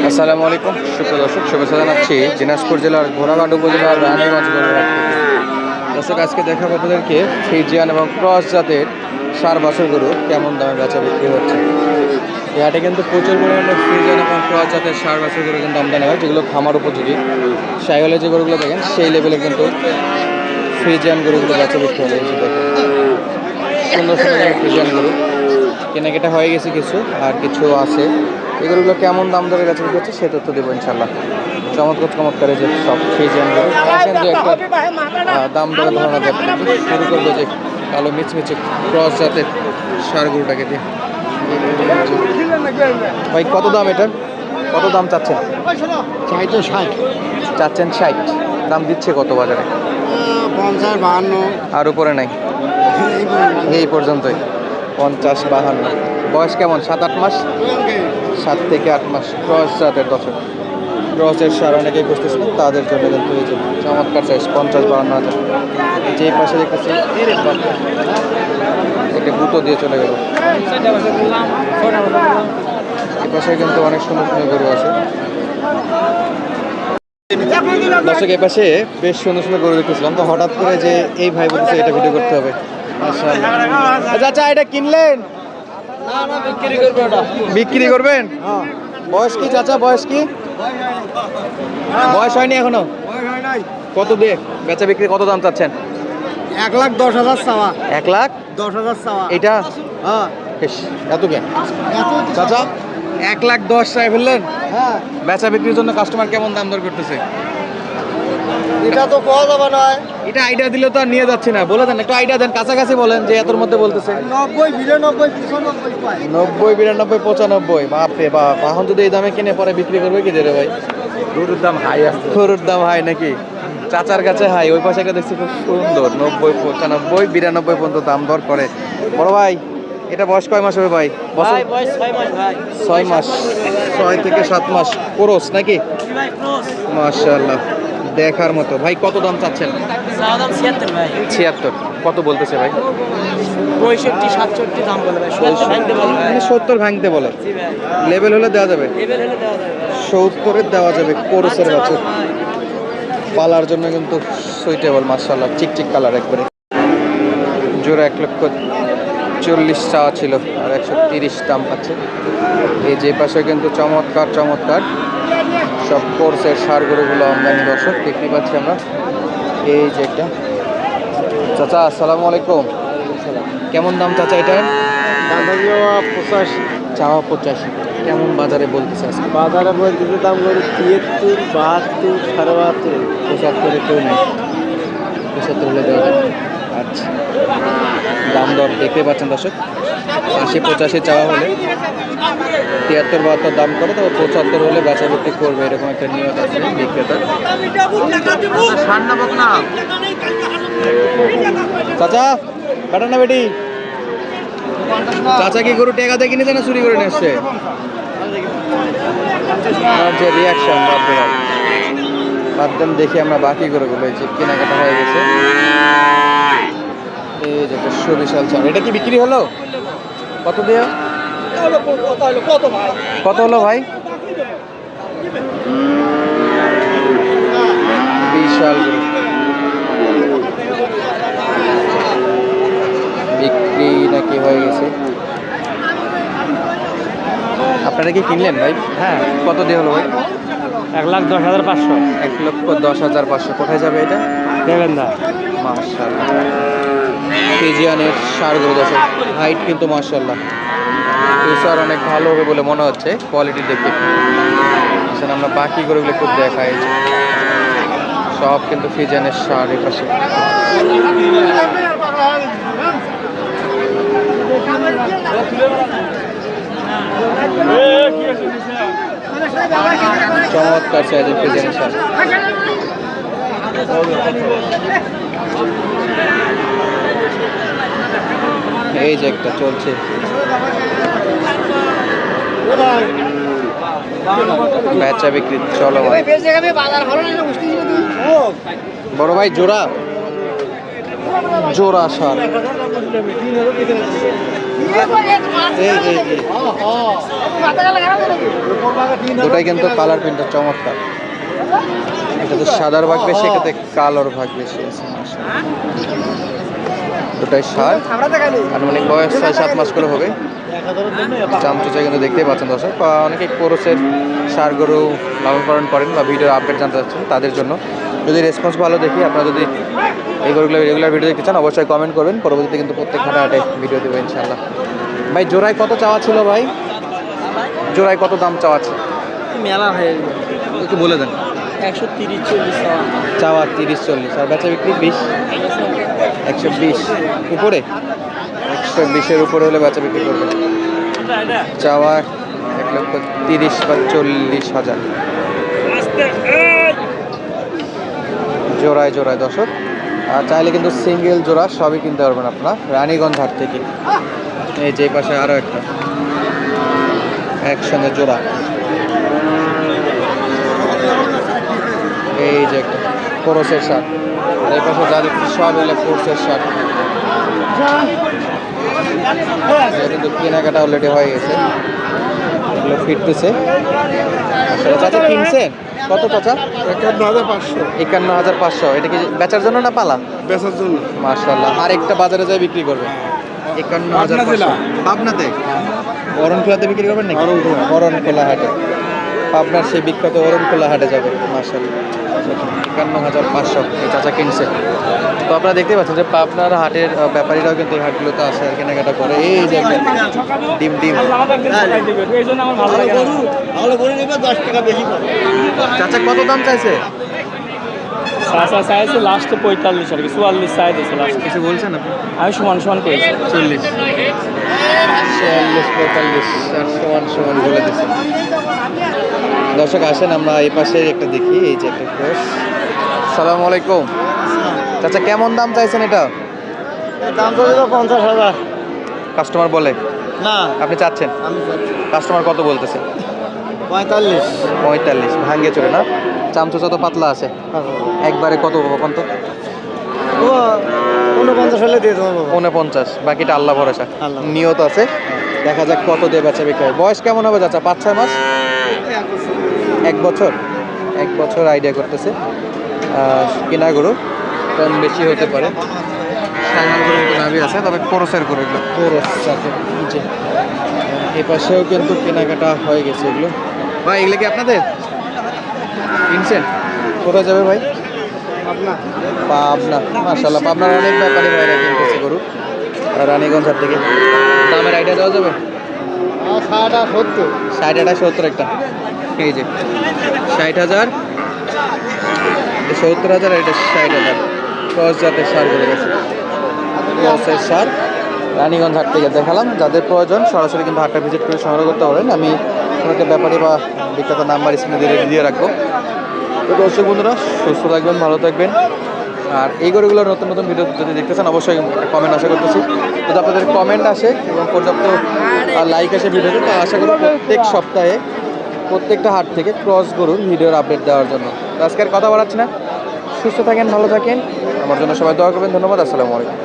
আসসালামু আলাইকুম সুপ্রিয় দর্শক, শুভেচ্ছা জানাচ্ছি দিনাজপুর জেলার ঘোড়াঘাট উপজেলার রানীগঞ্জ গরুর হাট থেকে। দর্শক, আজকে দেখাবো আপনাদেরকে ফ্রিজিয়ান এবং ক্রস জাতের সার বাছুর গরু কেমন দামে বেচা বিক্রি হচ্ছে। এই হাটে কিন্তু প্রচুর পরিমাণে ফ্রিজিয়ান এবং ক্রস জাতের সার বাছুর গরু কিন্তু আমদানি হয়, যেগুলো খামার উপযোগী। সাইওয়ালে যে গরুগুলো দেখেন সেই লেভেলে কিন্তু ফ্রিজিয়ান গরুগুলো বেচা বিক্রি হয়। সুন্দর সুন্দর ফ্রিজিয়ান গরু কেনাকাটা হয়ে গেছে, কিছু আর কিছু আছে। এই গরুগুলো কেমন দাম ধরে গেছে হচ্ছে সে তথ্য দেবো ইনশাল্লাহ। চমৎকার চমৎকার যে সব ফ্রিজিয়ান গরু যে একটা দাম ধরে ধারণা দেয়। শুরু করবো যে কালো মিচমিচে ক্রস জাতের সার গরুটাকে দিয়ে। ভাই কত দাম এটা, কত দাম চাচ্ছেন? চাইতো 60, চাচ্ছেন 60, দাম দিচ্ছে কত বাজারে? 50, 52 আর উপরে নাই, এই পর্যন্তই 50, 52। বয়স কেমন? 7-8 মাস, 7 থেকে 8 মাস। ক্রস জাতের দর্শক, ক্রসের সার অনেকেই বুঝতেছেন, তাদের জন্য কিন্তু এই যে চমৎকার সাইজ 50-52 হাজার। যে পাশে দেখতেছি একটা গুঁতো দিয়ে চলে গেল। এই পাশে কিন্তু অনেক সুন্দর সুন্দর গরু আছে দর্শক। এই পাশে বেশ সুন্দর সুন্দর গরু দেখতেছিলাম, তো হঠাৎ করে যে এই ভাই বলতেছে এটা ভিডিও করতে হবে। আচ্ছা, এটা কিনলেন? বিক্রি করবেন? বয়স কি চাচা, বয়স কি? বয়স হয়নি এখনো? কত দিয়ে বেচা বিক্রি, কত দাম চাচ্ছেন? 1,10,000 চাওয়া। 1,10,000 চাওয়া। এটা হ্যাঁ, এত কেন চাচা? 1,10,000 চাই ফেললেন? হ্যাঁ, বেচা বিক্রির জন্য কাস্টমার কেমন দাম দর করতেছে? এটা তো পাওয়া যাবে না। এটা আইডিয়া দিলে তো আর নিয়ে যাচ্ছি না, বলে দেন একটু আইডিয়া দেন, কাছাকাছি বলেন যে এতর মধ্যে বলতেছে। 90, 92, 95 পায়। 90, 92, 95। বাপরে বাপ, এখন যদি এই দামে কিনে পরে বিক্রি করবে কি দেবে ভাই? গরুর দাম হাই আছে। গরুর দাম হাই নাকি? চাচার কাছে হাই, ওই পাশে দেখছি খুব সুন্দর 90, 95, 92 পর্যন্ত দাম দর করে। বড় ভাই, এটা বয়স কয় মাস হবে ভাই? ভাই বয়স 6 মাস ভাই। 6 মাস, 6 থেকে 7 মাস কোরস নাকি? ভাই ক্রস। মাশাআল্লাহ, দেখার মতো। ভাই কত দাম চাচ্ছেন? চাওয়া দাম 76 ভাই। 76। কত বলতেছে ভাই? 65, 67 দাম বলে ভাই। 70 ভাঙতে বলে ভাই। 70 ভাঙতে বলে। জি ভাই। লেভেল হলে দেওয়া যাবে, লেভেল হলে দেওয়া যাবে ভাই। 70-এর দেওয়া যাবে। কোরসের বাচ্চা ভাই। পালার জন্য কিন্তু সুইটেবল, মাশাআল্লাহ, চিকচিক কালার একবারে। জোড়া 1,40,000 চাওয়া ছিল, আর 130 দাম পাচ্ছে। এই যে পাশে কিন্তু চমৎকার চমৎকার সব কোর্সের সার গরুগুলো আমদানি দর্শক দেখতে পাচ্ছি আমরা। এই যে একটা চাচা, আসসালামু আলাইকুম। কেমন দাম চাচা এটার? দাম 85। চাওয়া 85। কেমন বাজারে বলতেছে আজকে? বাজারে বলতেছে দাম করে 73, 72, 72। 75-এ কেউ নেই, 75 হলে দেওয়া যাবে। আচ্ছা, দাম দর দেখতে পাচ্ছেন দর্শক। 80-85 চাওয়া হলে 73-72 দাম করে, তবে 75 হলে বেচা বিক্রি করবে, এরকম একটা নিয়ত আছে বিক্রেতা। চাচা, বেটা না বেটি? চাচা কি গরু টেকা দিয়ে কিনেছে না চুরি করে নিয়ে আসছে? আমার যে রিয়াকশন, বাদ দেন, দেখি আমরা বাকি গরুগুলো। এই যে কেনাকাটা হয়ে গেছে। এই যে একটা সুবিশাল চাল, এটা কি বিক্রি হলো? কত দিয়ে? কত হলো ভাই? বিশাল গরু বিক্রি নাকি হয়ে গেছে? আপনারা কি কিনলেন ভাই? হ্যাঁ। কত দিয়ে হলো ভাই? 1,10,500। 1,10,500। কোথায় যাবে এটা? দেবেন না। মাশাআল্লাহ, ফ্রিজিয়ানের সার গরু দর্শক। হাইট কিন্তু মাশাআল্লাহ, ফিউচার অনেক ভালো হবে বলে মনে হচ্ছে কোয়ালিটি দেখে। আসলে আমরা বাকি গরুগুলো খুব দেখাই, সব কিন্তু ফ্রিজিয়ানের সার। এ পাশে চমৎকার সাইজের ফ্রিজিয়ানের সার। এই যে একটা চলছে, বেচা বিক্রি চলো ভাই। বড় ভাই, জোড়া জোড়া সার। দুটাই কিন্তু কালার প্রিন্টার চমৎকার। এটাতে সাদার ভাগ বেশি, এটাতে কালোর ভাগ বেশি আছে। মাশাআল্লাহ দুটাই সার, আনুমানিক বয়স 6-7 মাস করে হবে। চামচুচা কিন্তু দেখতেই পাচ্ছেন দর্শক। অনেকে কোরসের সার গরু লালন পালন করেন বা ভিডিওর আপডেট জানতে চাচ্ছেন তাদের জন্য, যদি রেসপন্স ভালো দেখি, আপনারা যদি এই গরুগুলো রেগুলার ভিডিও দেখতে চান অবশ্যই কমেন্ট করবেন। পরবর্তীতে কিন্তু প্রত্যেক হাটে ভিডিও দেবো ইনশাআল্লাহ। ভাই জোড়ায় কত চাওয়া ছিল ভাই? জোড়ায় কত দাম চাওয়া আছে? মেলা হয়ে একটু বলে দেন। 130-40 চাওয়া 30-40 আর বেচা বিক্রি 20, 120 উপরে, 120-এর উপরে হলে বেচা বিক্রি করবে। চাওয়া 1,30,000 বা 40,000 জোড়ায় জোড়ায় দর্শক। আর চাইলে কিন্তু সিঙ্গেল জোড়া সবই কিনতে পারবেন আপনারা রানীগঞ্জ হাট থেকে। এই যে পাশে আরও একটা একসঙ্গে জোড়া, এই যে একটা কোরসের শার্ট, আর এই পাশে যা দেখছি সব হলে কোরসের শার্ট। কিন্তু কেনাকাটা অলরেডি হয়ে গেছে, এগুলো ফিরতেছে। আসলে চাচা কিনছেন কত চাচা? 51,500। এটা কি বেচার জন্য না পালা? বেচার জন্য। মাশাআল্লাহ। আর একটা বাজারে যাই বিক্রি করবে 51,500 পাবনাতে। অরণখোলাতে বিক্রি করবেন নাকি? অরণখোলা হাটে, পাবনার সেই বিখ্যাত অরণখোলা হাটে যাবে। মাশাআল্লাহ 51,500 এই চাচা কিনছে। তো আপনারা দেখতে পাচ্ছেন যে পাবনার হাটের ব্যাপারীরাও কিন্তু এই হাটগুলোতে আসে আর কেনাকাটা করে। এই যে একটা ডিম ডিম চাচা কত দাম চাইছে? চাইছে লাস্টে 45 আর কি, 44 চাই দিয়েছে লাস্ট। কিছু বলছেন আপনি? আমি সমান সমান করেছি 40, 46, 45 আর সমান সমান বলে দিচ্ছে। দর্শক আসেন আমরা এই পাশে একটা দেখি, এই যে একটা ক্রস। সালামু আলাইকুম চাচা, কেমন দাম চাইছেন এটা? দাম তো 50,000। কাস্টমার বলে না আপনি চাচ্ছেন? আমি কাস্টমার কত বলতেছে? 45। 45 ভাঙ্গে চলে না? চামচুচা তো পাতলা আছে, একবারে কত কখন তো? 49 হলে দিয়ে দেবো। 49, বাকিটা আল্লাহ ভরসা। আল্লাহ। নিয়ত আছে, দেখা যাক কত দিয়ে বেচা বিক্রি হয়। বয়স কেমন হবে চাচা? 5-6 মাস, 1 বছর? 1 বছর আইডিয়া করতেছে। কেনা গরু কম বেশি হতে পারে। সাইনাল গরু কিন্তু নাভি আছে, তবে কোরসের গরু, এগুলো কোরস জাতের। নিচে এ পাশেও কিন্তু কেনাকাটা হয়ে গেছে এগুলো। ভাই এগুলো কি আপনাদের কিনছেন? কোথায় যাবে ভাই? পাবনা। মাশাআল্লাহ, পাবনার অনেক ব্যাপারী ভাইরা কিনতেছে গরু রানীগঞ্জ হাট থেকে। দামের আইডিয়া দেওয়া যাবে? 60-70 একটা। এই যে 60,000, 70,000 আর এটা 60,000। ক্রস জাতের সার বলে গেছে, ক্রসের সার রানীগঞ্জ হাট থেকে দেখালাম। যাদের প্রয়োজন সরাসরি কিন্তু হাটটা ভিজিট করে সংগ্রহ করতে পারেন। আমি একটা ব্যাপারী বা বিখ্যাত নাম্বার স্ক্রিনে দিয়ে রাখবো। তো দর্শক বন্ধুরা সুস্থ থাকবেন, ভালো থাকবেন। আর এই গরুগুলোর নতুন নতুন ভিডিও যদি দেখতে চান অবশ্যই কমেন্ট আশা করতেছি। যদি আপনাদের কমেন্ট আসে এবং পর্যাপ্ত লাইক আসে ভিডিওতে, তো আশা করি প্রত্যেক সপ্তাহে প্রত্যেকটা হাট থেকে ক্রস গরুর ভিডিওর আপডেট দেওয়ার জন্য। তো আজকে আর কথা বাড়াচ্ছি না, সুস্থ থাকেন, ভালো থাকেন, আমার জন্য সবাই দোয়া করবেন। ধন্যবাদ, আসসালামু আলাইকুম।